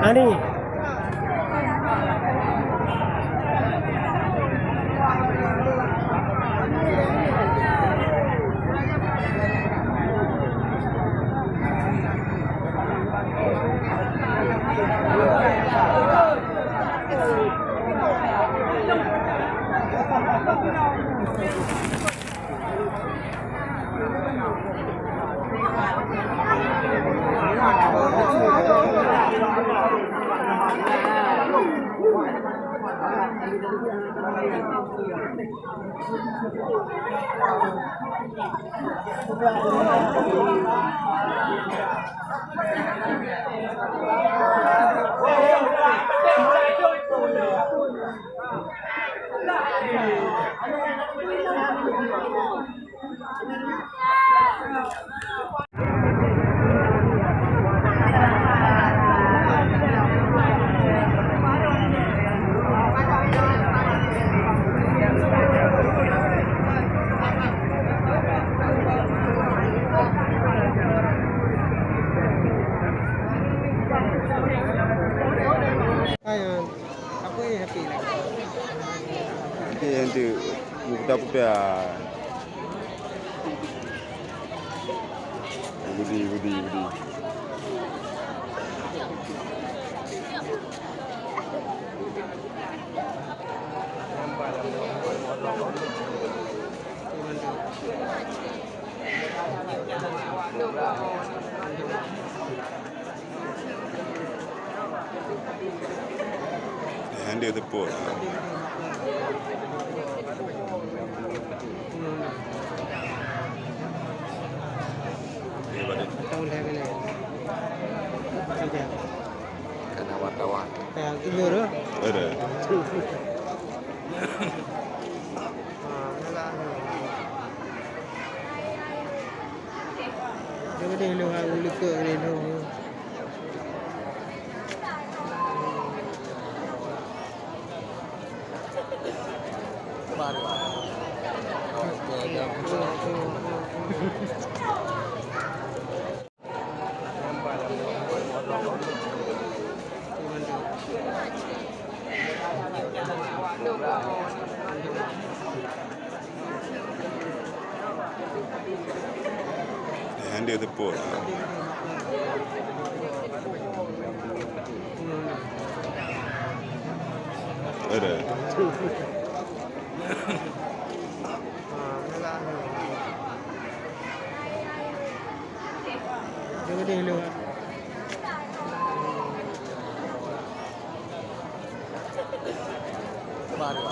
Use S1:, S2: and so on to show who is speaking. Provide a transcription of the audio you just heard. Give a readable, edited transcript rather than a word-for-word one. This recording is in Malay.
S1: Ani. Ayun. Ako happy lang.
S2: Hindi muda-muda. Budi. Handle the boat.
S1: Tahu lah bila. Saja.
S2: Kena wartawan.
S1: Kayak gitu loh.
S2: Ada.
S1: Dia dia lu hang luka dia tu.
S2: Baru. Handle the boat. Ada.
S1: Dia dia lu.
S2: Baru.